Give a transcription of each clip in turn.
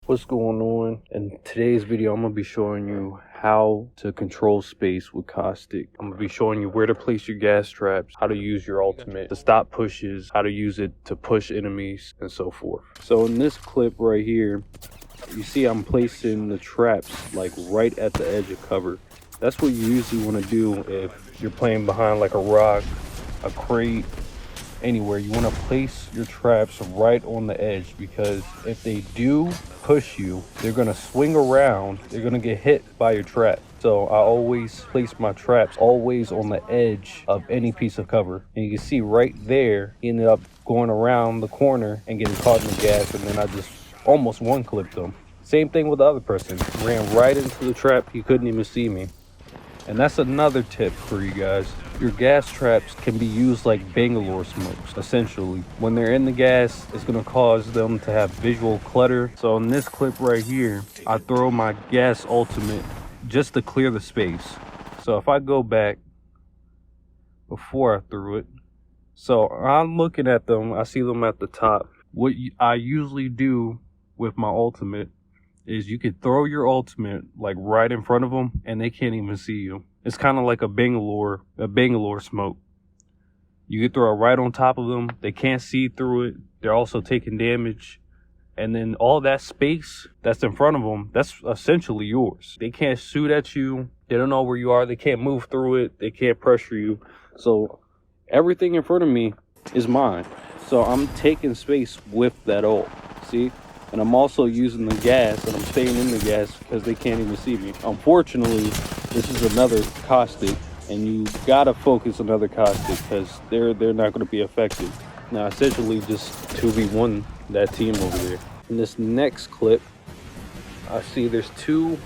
What's going on? In today's video, I'm going to be showing you how to control space with Caustic. I'm going to be showing you where to place your gas traps, how to use your ultimate to stop pushes, how to use it to push enemies, and so forth. So in this clip right here, you see I'm placing the traps like right at the edge of cover. That's what you usually want to do if you're playing behind like a rock, a crate, anywhere. You want to place your traps right on the edge, because if they do push you, they're going to swing around, they're going to get hit by your trap. So I always place my traps always on the edge of any piece of cover. And you can see right there, he ended up going around the corner and getting caught in the gas, and then I just almost one-clipped him. Same thing with the other person, ran right into the trap, he couldn't even see me. And that's another tip for you guys. Your gas traps can be used like Bangalore smokes, essentially. When they're in the gas, it's gonna cause them to have visual clutter. So in this clip right here, I throw my gas ultimate just to clear the space. So if I go back before I threw it, so I'm looking at them, I see them at the top. What I usually do with my ultimate is you could throw your ultimate like right in front of them and they can't even see you. It's kind of like a Bangalore smoke. You could throw it right on top of them. They can't see through it. They're also taking damage. And then all that space that's in front of them, that's essentially yours. They can't shoot at you. They don't know where you are. They can't move through it. They can't pressure you. So everything in front of me is mine. So I'm taking space with that ult. See? And I'm also using the gas, and I'm staying in the gas because they can't even see me. Unfortunately, this is another Caustic, and you gotta focus another Caustic because they're not gonna be effective. Now, essentially just 2v1 that team over there. In this next clip, I see there's two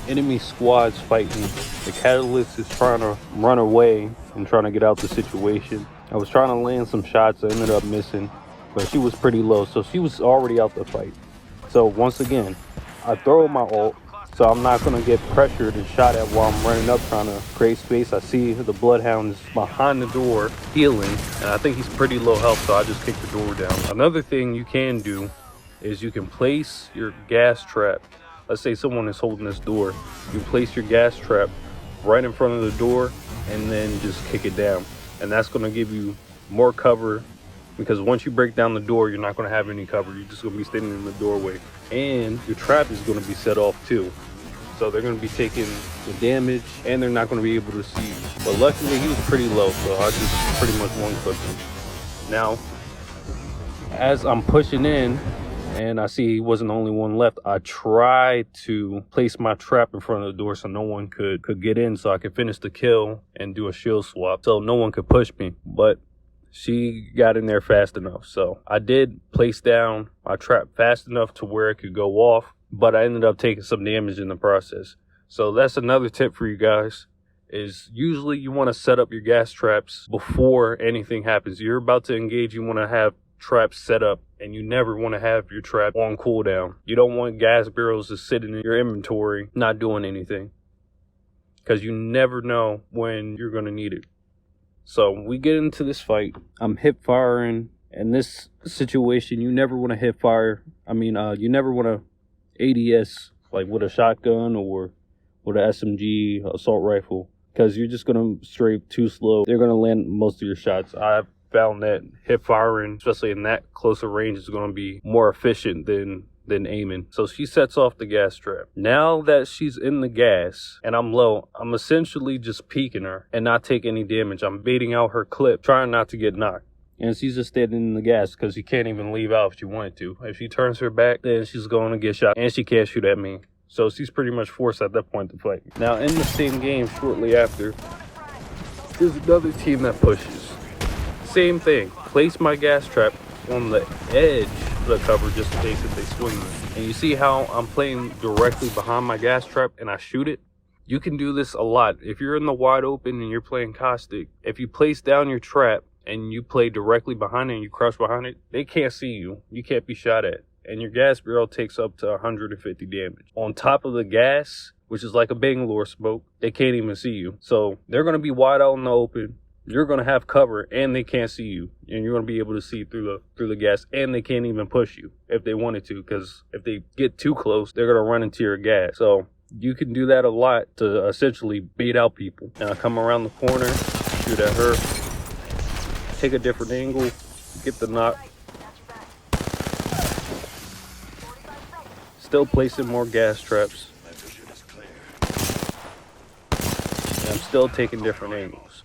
enemy squads fighting. The Catalyst is trying to run away and trying to get out the situation. I was trying to land some shots, I ended up missing. But she was pretty low, so she was already out the fight. So once again, I throw my ult, so I'm not gonna get pressured and shot at while I'm running up trying to create space. I see the Bloodhound is behind the door healing, and I think he's pretty low health, so I just kicked the door down. Another thing you can do is you can place your gas trap. Let's say someone is holding this door. You place your gas trap right in front of the door and then just kick it down. And that's gonna give you more cover, because once you break down the door, you're not going to have any cover. You're just going to be standing in the doorway. And your trap is going to be set off too. So they're going to be taking the damage, and they're not going to be able to see you. But luckily, he was pretty low, so I just pretty much one-clipped him. Now, as I'm pushing in, and I see he wasn't the only one left, I tried to place my trap in front of the door so no one could get in, so I could finish the kill and do a shield swap, so no one could push me. But she got in there fast enough. So I did place down my trap fast enough to where it could go off, but I ended up taking some damage in the process. So that's another tip for you guys, is usually you want to set up your gas traps before anything happens. You're about to engage, you want to have traps set up, and you never want to have your trap on cooldown. You don't want gas barrels just sitting in your inventory not doing anything, because you never know when you're going to need it. So we get into this fight. I'm hip firing. In this situation, you never want to hip fire. You never want to ADS like with a shotgun or with an SMG assault rifle, because you're just going to strafe too slow. They're going to land most of your shots. I've found that hip firing, especially in that closer range, is going to be more efficient than aiming. So she sets off the gas trap. Now that she's in the gas and I'm low, I'm essentially just peeking her and not take any damage. I'm baiting out her clip, trying not to get knocked. And she's just standing in the gas because she can't even leave out if she wanted to. If she turns her back, then she's going to get shot, and she can't shoot at me. So she's pretty much forced at that point to fight. Now in the same game, shortly after, there's another team that pushes. Same thing. Place my gas trap on the edge of the cover just in case if they swing me. And you see how I'm playing directly behind my gas trap and I shoot it? You can do this a lot. If you're in the wide open and you're playing Caustic, if you place down your trap and you play directly behind it and you crouch behind it, they can't see you. You can't be shot at. And your gas barrel takes up to 150 damage. On top of the gas, which is like a Bangalore smoke, they can't even see you. So they're going to be wide out in the open. you're gonna have cover and they can't see you, and you're gonna be able to see through the gas, and they can't even push you if they wanted to, because if they get too close, they're gonna run into your gas. So you can do that a lot to essentially bait out people. Now come around the corner, shoot at her, take a different angle, get the knock. Still placing more gas traps. And I'm still taking different angles,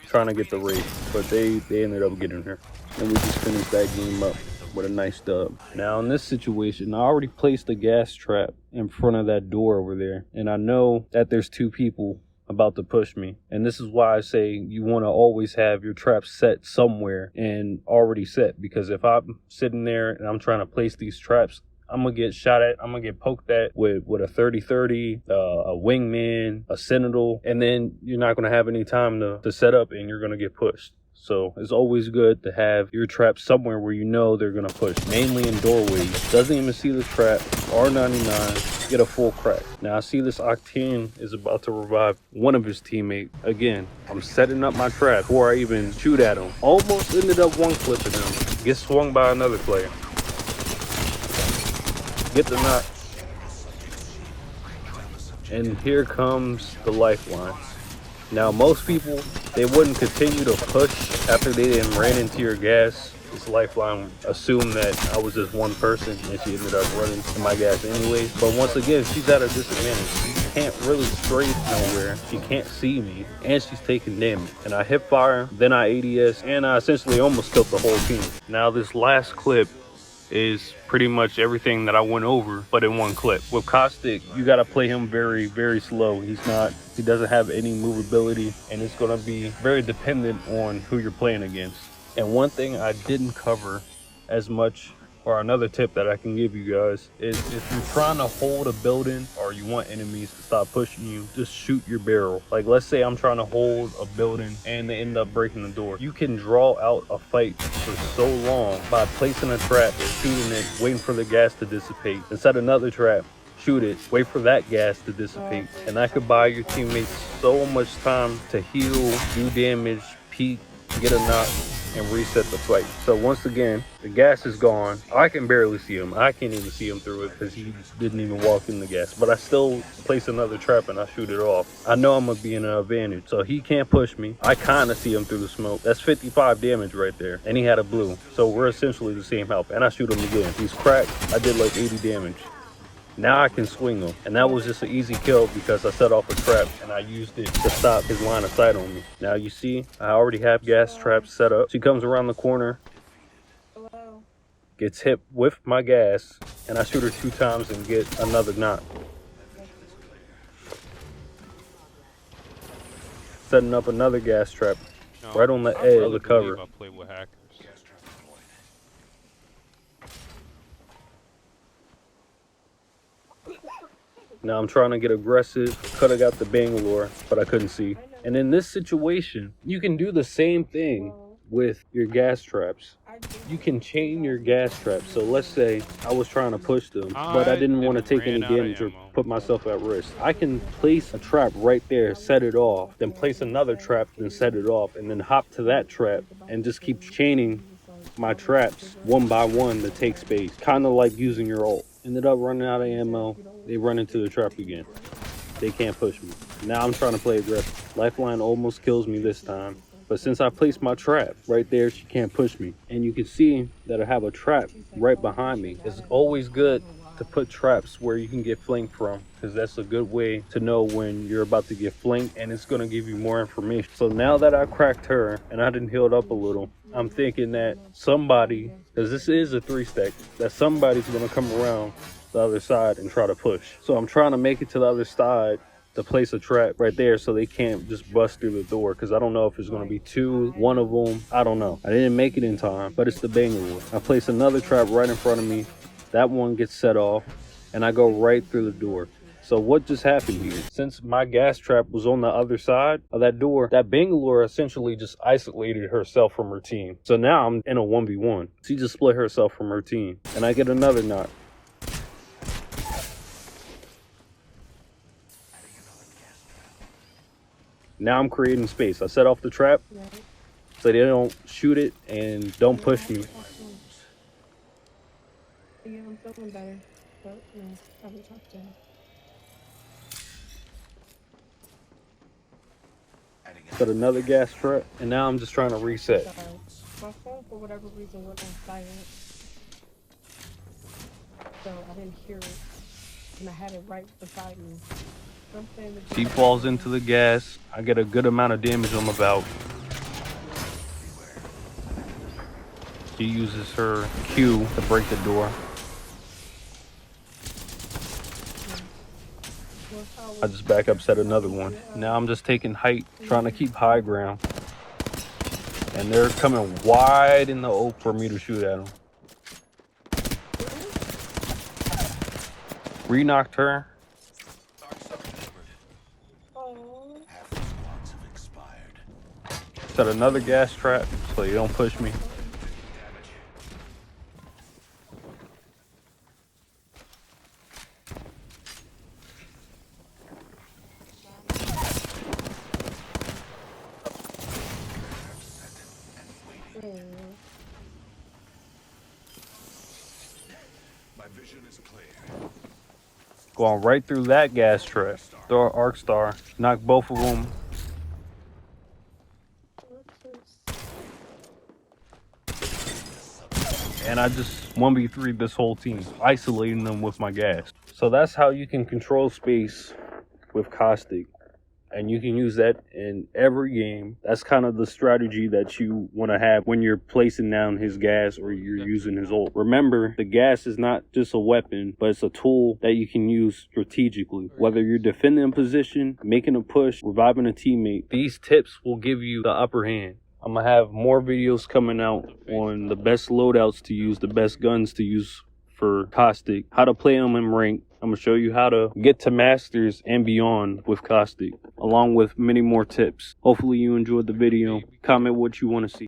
trying to get the raid, but they ended up getting her, and we just finished that game up with a nice dub. Now in this situation, I already placed a gas trap in front of that door over there, and I know that there's two people about to push me, and this is why I say you want to always have your traps set somewhere and already set, because if I'm sitting there and I'm trying to place these traps, I'm gonna get shot at, I'm gonna get poked at with a 30-30, a wingman, a sentinel, and then you're not gonna have any time to set up, and you're gonna get pushed. So it's always good to have your trap somewhere where you know they're gonna push, mainly in doorways. Doesn't even see the trap, R99, get a full crack. Now I see this Octane is about to revive one of his teammates. Again, I'm setting up my trap before I even shoot at him. Almost ended up one clipping him. Gets swung by another player. Get the knock. And here comes the lifeline. Now most people, they wouldn't continue to push after they didn't ran into your gas. This lifeline assumed that I was just one person, and she ended up running to my gas anyway. But once again, she's at a disadvantage. She can't really strafe nowhere. She can't see me, and she's taking damage. And I hip fire, then I ADS, and I essentially almost killed the whole team. Now this last clip is pretty much everything that I went over, but in one clip. With Caustic, you got to play him very, very slow. He doesn't have any movability, and it's going to be very dependent on who you're playing against. And one thing I didn't cover as much, or another tip that I can give you guys, is if you're trying to hold a building or you want enemies to stop pushing you, just shoot your barrel. Like let's say I'm trying to hold a building and they end up breaking the door. You can draw out a fight for so long by placing a trap, shooting it, waiting for the gas to dissipate, and set another trap, shoot it, wait for that gas to dissipate, and that could buy your teammates so much time to heal, do damage, peek, get a knock, and reset the fight. So once again, the gas is gone. I can barely see him. I can't even see him through it because he didn't even walk in the gas. But I still place another trap and I shoot it off. I know I'm gonna be in an advantage. So he can't push me. I kind of see him through the smoke. That's 55 damage right there. And he had a blue. So we're essentially the same health. And I shoot him again. He's cracked. I did like 80 damage. Now I can swing him, and that was just an easy kill because I set off a trap and I used it to stop his line of sight on me. Now you see, I already have gas traps set up. She comes around the corner, gets hit with my gas, and I shoot her 2 times and get another knock. Setting up another gas trap right on the edge of the cover. I play with hackers. Now I'm trying to get aggressive, could have got the Bangalore, but I couldn't see. And in this situation, you can do the same thing with your gas traps. You can chain your gas traps. So let's say I was trying to push them, but I didn't want to take any damage or put myself at risk. I can place a trap right there, set it off, then place another trap, then set it off, and then hop to that trap and just keep chaining my traps one by one to take space. Kind of like using your ult. Ended up running out of ammo. They run into the trap again. They can't push me. Now I'm trying to play aggressive. Lifeline almost kills me this time. But since I placed my trap right there, she can't push me. And you can see that I have a trap right behind me. It's always good to put traps where you can get flanked from, because that's a good way to know when you're about to get flanked, and it's going to give you more information. So now that I cracked her and I didn't heal up a little, I'm thinking that somebody, because this is a 3-stack, that somebody's going to come around the other side and try to push. So I'm trying to make it to the other side to place a trap right there so they can't just bust through the door, because I don't know if it's going to be 2, one of them, I don't know. I didn't make it in time, but it's the Bangalore. I place another trap right in front of me. That one gets set off, and I go right through the door. So what just happened here? Since my gas trap was on the other side of that door, that Bangalore essentially just isolated herself from her team. So now I'm in a 1v1. She just split herself from her team, and I get another knock. Now I'm creating space. I set off the trap so they don't shoot it and don't push me. Yeah, I'm feeling better, but no, I haven't talked to him. Set another gas trap, and now I'm just trying to reset. Sorry. My phone, for whatever reason, went on silent, so I didn't hear it, and I had it right beside me. She falls into the gas. I get a good amount of damage on the valve. She uses her Q to break the door. I just back up, set another one. Now I'm just taking height, trying to keep high ground. And they're coming wide in the open for me to shoot at them. Re-knocked her. Set another gas trap so you don't push me. My vision is clear. Going right through that gas trap. Throw an arc star. Knock both of them. And I just 1v3 this whole team, isolating them with my gas. So that's how you can control space with Caustic. And you can use that in every game. That's kind of the strategy that you want to have when you're placing down his gas or you're using his ult. Remember, the gas is not just a weapon, but it's a tool that you can use strategically. Whether you're defending a position, making a push, reviving a teammate, these tips will give you the upper hand. I'm going to have more videos coming out on the best loadouts to use, the best guns to use for Caustic, how to play them in rank. I'm going to show you how to get to Masters and beyond with Caustic, along with many more tips. Hopefully you enjoyed the video. Comment what you want to see.